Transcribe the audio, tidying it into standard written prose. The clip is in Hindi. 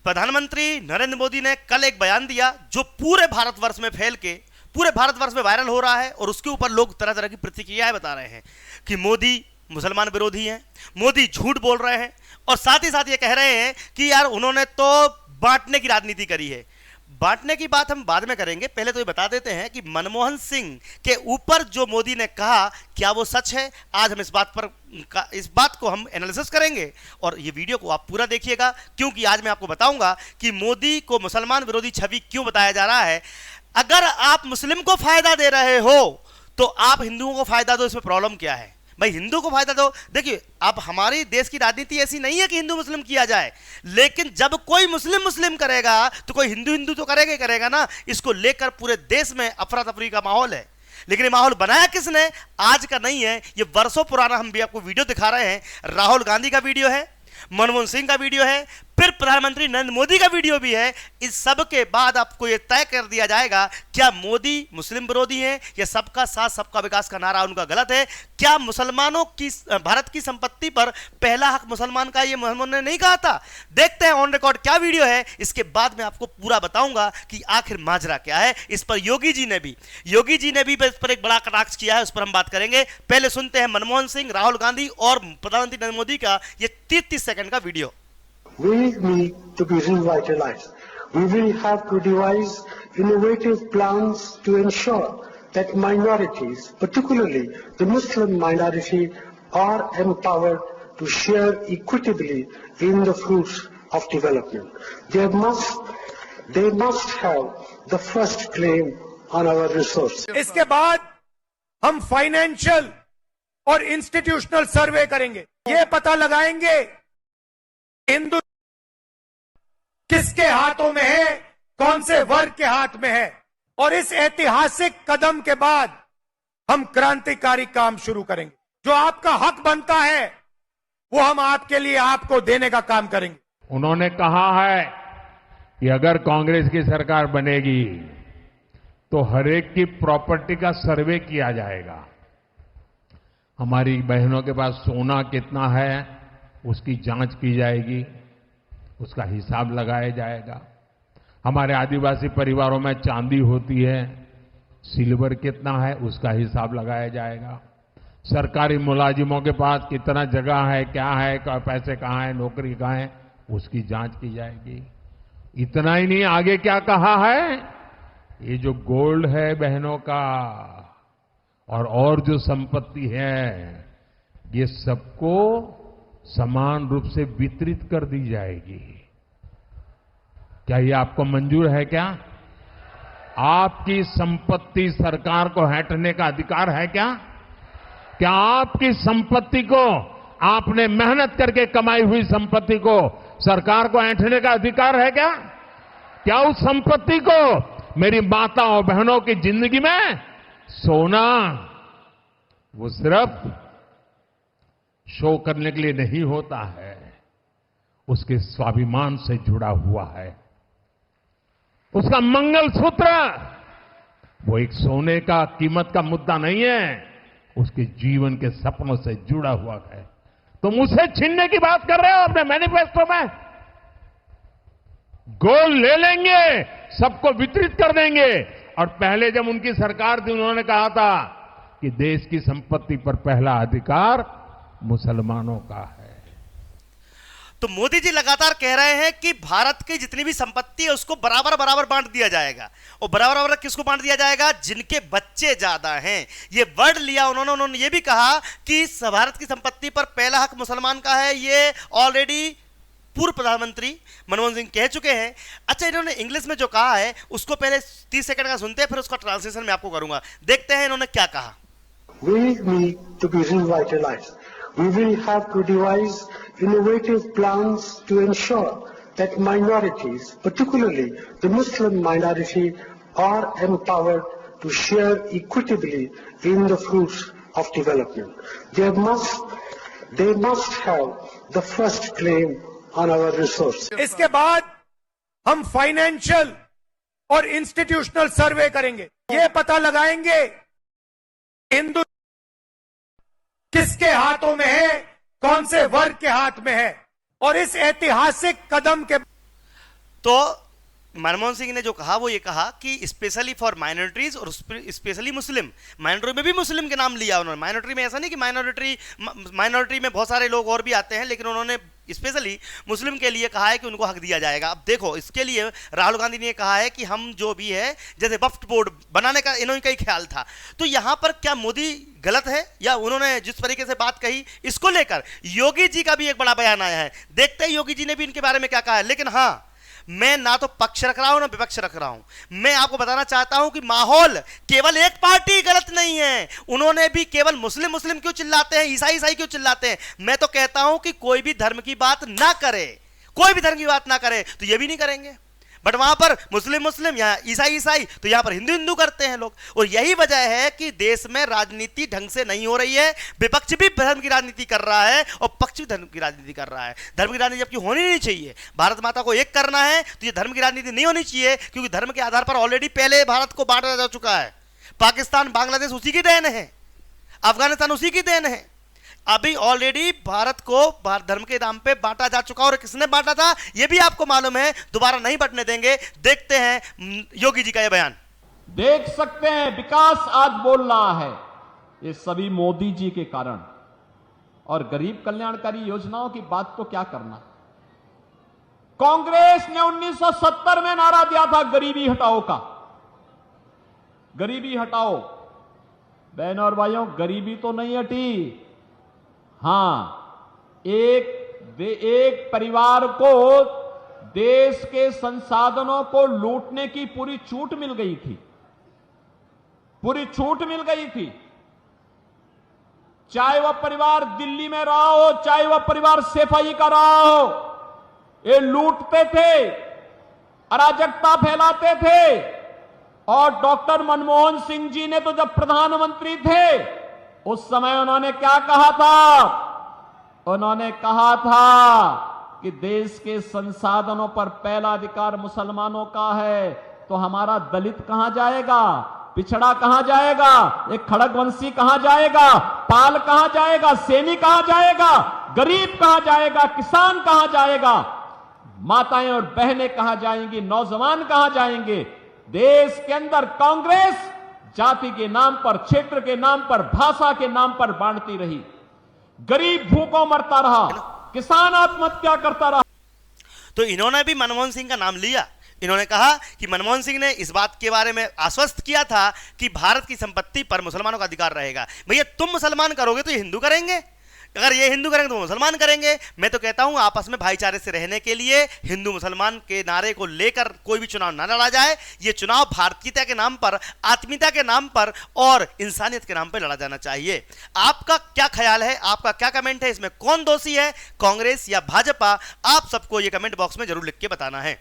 प्रधानमंत्री नरेंद्र मोदी ने कल एक बयान दिया जो पूरे भारतवर्ष में फैल के पूरे भारतवर्ष में वायरल हो रहा है और उसके ऊपर लोग तरह तरह की प्रतिक्रियाएं बता रहे हैं कि मोदी मुसलमान विरोधी हैं, मोदी झूठ बोल रहे हैं और साथ ही ये कह रहे हैं कि यार उन्होंने तो बांटने की राजनीति करी है। बांटने की बात हम बाद में करेंगे, पहले तो ये बता देते हैं कि मनमोहन सिंह के ऊपर जो मोदी ने कहा क्या वो सच है। आज हम इस बात को हम एनालिसिस करेंगे और ये वीडियो को आप पूरा देखिएगा, क्योंकि आज मैं आपको बताऊंगा कि मोदी को मुसलमान विरोधी छवि क्यों बताया जा रहा है। अगर आप मुस्लिम को फायदा दे रहे हो तो आप हिंदुओं को फायदा दो, इसमें प्रॉब्लम क्या है भाई? हिंदू को फायदा दो। देखिए, अब हमारी देश की राजनीति ऐसी नहीं है कि हिंदू मुस्लिम किया जाए, लेकिन जब कोई मुस्लिम मुस्लिम करेगा तो कोई हिंदू हिंदू तो करेगा ही करेगा ना। इसको लेकर पूरे देश में अफरा तफरी का माहौल है, लेकिन ये माहौल बनाया किसने? आज का नहीं है, ये वर्षों पुराना। हम भी आपको वीडियो दिखा रहे हैं, राहुल गांधी का वीडियो है, मनमोहन सिंह का वीडियो है, फिर प्रधानमंत्री नरेंद्र मोदी का वीडियो भी है। इस सब के बाद आपको यह तय कर दिया जाएगा क्या मोदी मुस्लिम विरोधी हैं या सबका साथ सबका विकास का नारा उनका गलत है। क्या मुसलमानों की भारत की संपत्ति पर पहला हक मुसलमान का, ये मोहम्मद ने नहीं कहा था? देखते हैं ऑन रिकॉर्ड क्या वीडियो है, इसके बाद मैं आपको पूरा बताऊंगा कि आखिर माजरा क्या है। इस पर योगी जी ने भी इस पर एक बड़ा कटाक्ष किया है, उस पर हम बात करेंगे। पहले सुनते हैं मनमोहन सिंह, राहुल गांधी और प्रधानमंत्री नरेंद्र मोदी का ये 30 सेकंड का video. We need to be revitalized. We will have to devise innovative plans to ensure that minorities, particularly the Muslim minority, are empowered to share equitably in the fruits of development. They must have the first claim on our resources. इसके बाद हम फाइनेंशियल और इंस्टीट्यूशनल सर्वे करेंगे, ये पता लगाएंगे हिंदू किसके हाथों में है, कौन से वर्ग के हाथ में है, और इस ऐतिहासिक कदम के बाद हम क्रांतिकारी काम शुरू करेंगे। जो आपका हक बनता है वो हम आपके लिए आपको देने का काम करेंगे। उन्होंने कहा है कि अगर कांग्रेस की सरकार बनेगी तो हरेक की प्रॉपर्टी का सर्वे किया जाएगा। हमारी बहनों के पास सोना कितना है उसकी जांच की जाएगी, उसका हिसाब लगाया जाएगा। हमारे आदिवासी परिवारों में चांदी होती है, सिल्वर कितना है उसका हिसाब लगाया जाएगा। सरकारी मुलाजिमों के पास कितना जगह है, क्या है, पैसे कहाँ है, नौकरी कहाँ है, उसकी जांच की जाएगी। इतना ही नहीं, आगे क्या कहा है, ये जो गोल्ड है बहनों का और जो संपत्ति है ये सबको समान रूप से वितरित कर दी जाएगी। क्या ये आपको मंजूर है? क्या आपकी संपत्ति सरकार को हटने का अधिकार है? क्या आपकी संपत्ति को, आपने मेहनत करके कमाई हुई संपत्ति को सरकार को ऐंठने का अधिकार है? क्या उस संपत्ति को मेरी माताओं बहनों की जिंदगी में सोना वो सिर्फ शो करने के लिए नहीं होता है, उसके स्वाभिमान से जुड़ा हुआ है। उसका मंगलसूत्र वो एक सोने का कीमत का मुद्दा नहीं है, उसके जीवन के सपनों से जुड़ा हुआ है। तुम उसे छीनने की बात कर रहे हो अपने मैनिफेस्टो में। गोल्ड ले लेंगे, सबको वितरित कर देंगे। और पहले जब उनकी सरकार थी उन्होंने कहा था कि देश की संपत्ति पर पहला अधिकार मुसलमानों का है। तो मोदी जी लगातार कह रहे हैं कि भारत की जितनी भी संपत्ति है उसको बराबर बराबर बांट दिया जाएगा। और बराबर बराबर किसको बांट दिया जाएगा? जिनके बच्चे ज्यादा हैं। ये वर्ड लिया उन्होंने ये भी कहा कि भारत की संपत्ति पर पहला हक मुसलमान का है। ये ऑलरेडी पूर्व प्रधानमंत्री मनमोहन सिंह कह चुके हैं। अच्छा, इन्होंने इंग्लिश में जो कहा है उसको पहले 30 सेकंड का सुनते हैं, फिर उसका ट्रांसलेशन मैं आपको करूंगा। देखते हैं इन्होंने क्या कहा। We need to be revitalized. We will have to devise innovative plans to ensure that minorities, particularly the Muslim minority, are empowered to share equitably in the fruits of development. They must have the first claim on our resources. इसके बाद हम फाइनेंशियल और इंस्टीट्यूशनल सर्वे करेंगे, ये पता लगाएंगे हिंदू किसके हाथों में है, कौन से वर्ग के हाथ में है, और इस ऐतिहासिक कदम के तो मनमोहन सिंह ने जो कहा वो ये कहा कि स्पेशली फॉर माइनॉरिटीज और स्पेशली मुस्लिम, माइनॉरिटी में भी मुस्लिम के नाम लिया उन्होंने। माइनॉरिटी में ऐसा नहीं कि माइनॉरिटी में बहुत सारे लोग और भी आते हैं, लेकिन उन्होंने स्पेशली मुस्लिम के लिए कहा है कि उनको हक दिया जाएगा। अब देखो, इसके लिए राहुल गांधी ने कहा है कि हम जो भी है, जैसे वक्फ बोर्ड बनाने का इन्होंने का ही ख्याल था। तो यहां पर क्या मोदी गलत है, या उन्होंने जिस तरीके से बात कही इसको लेकर योगी जी का भी एक बड़ा बयान आया है। देखते हैं योगी जी ने भी इनके बारे में क्या कहा है। लेकिन हाँ, मैं ना तो पक्ष रख रहा हूं ना विपक्ष रख रहा हूं। मैं आपको बताना चाहता हूं कि माहौल केवल एक पार्टी गलत नहीं है। उन्होंने भी केवल मुस्लिम मुस्लिम क्यों चिल्लाते हैं, ईसाई ईसाई क्यों चिल्लाते हैं। मैं तो कहता हूं कि कोई भी धर्म की बात ना करे, कोई भी धर्म की बात ना करे, तो ये भी नहीं करेंगे। बट वहां पर मुस्लिम मुस्लिम, यहां ईसाई ईसाई, तो यहां पर हिंदू हिंदू करते हैं लोग। और यही वजह है कि देश में राजनीति ढंग से नहीं हो रही है। विपक्ष भी धर्म की राजनीति कर रहा है और पक्ष भी धर्म की राजनीति कर रहा है। धर्म की राजनीति जबकि होनी नहीं चाहिए, भारत माता को एक करना है, तो ये धर्म की राजनीति नहीं होनी चाहिए, क्योंकि धर्म के आधार पर ऑलरेडी पहले भारत को बांटा जा चुका है। पाकिस्तान बांग्लादेश उसी की देन है, अफगानिस्तान उसी की देन है। अभी ऑलरेडी भारत को धर्म के नाम पे बांटा जा चुका, और किसने बांटा था यह भी आपको मालूम है। दोबारा नहीं बंटने देंगे। देखते हैं योगी जी का यह बयान। देख सकते हैं विकास आज बोल रहा है, ये सभी मोदी जी के कारण। और गरीब कल्याणकारी योजनाओं की बात तो क्या करना। कांग्रेस ने 1970 में नारा दिया था गरीबी हटाओ का, गरीबी हटाओ। बहनों और भाइयों, गरीबी तो नहीं हटी। हां, एक परिवार को देश के संसाधनों को लूटने की पूरी छूट मिल गई थी, पूरी छूट मिल गई थी। चाहे वह परिवार दिल्ली में रहा हो, चाहे वह परिवार सफाई का रहा हो, ये लूटते थे, अराजकता फैलाते थे। और डॉक्टर मनमोहन सिंह जी ने तो जब प्रधानमंत्री थे उस समय उन्होंने क्या कहा था, उन्होंने कहा था कि देश के संसाधनों पर पहला अधिकार मुसलमानों का है। तो हमारा दलित कहां जाएगा, पिछड़ा कहां जाएगा, एक खड़गवंशी कहां जाएगा, पाल कहां जाएगा, सैनी कहां जाएगा, गरीब कहां जाएगा, किसान कहां जाएगा, माताएं और बहनें कहां जाएंगी, नौजवान कहां जाएंगे। देश के अंदर कांग्रेस जाति के नाम पर, क्षेत्र के नाम पर, भाषा के नाम पर बांटती रही। गरीब भूखों मरता रहा, किसान आत्महत्या करता रहा। तो इन्होंने भी मनमोहन सिंह का नाम लिया। इन्होंने कहा कि मनमोहन सिंह ने इस बात के बारे में आश्वस्त किया था कि भारत की संपत्ति पर मुसलमानों का अधिकार रहेगा। भैया, तुम मुसलमान करोगे तो ये हिंदू करेंगे, अगर ये हिंदू करेंगे तो मुसलमान करेंगे। मैं तो कहता हूं आपस में भाईचारे से रहने के लिए हिंदू मुसलमान के नारे को लेकर कोई भी चुनाव ना लड़ा जाए। ये चुनाव भारतीयता के नाम पर, आत्मीयता के नाम पर और इंसानियत के नाम पर लड़ा जाना चाहिए। आपका क्या ख्याल है, आपका क्या कमेंट है, इसमें कौन दोषी है, कांग्रेस या भाजपा? आप सबको ये कमेंट बॉक्स में जरूर लिख के बताना है।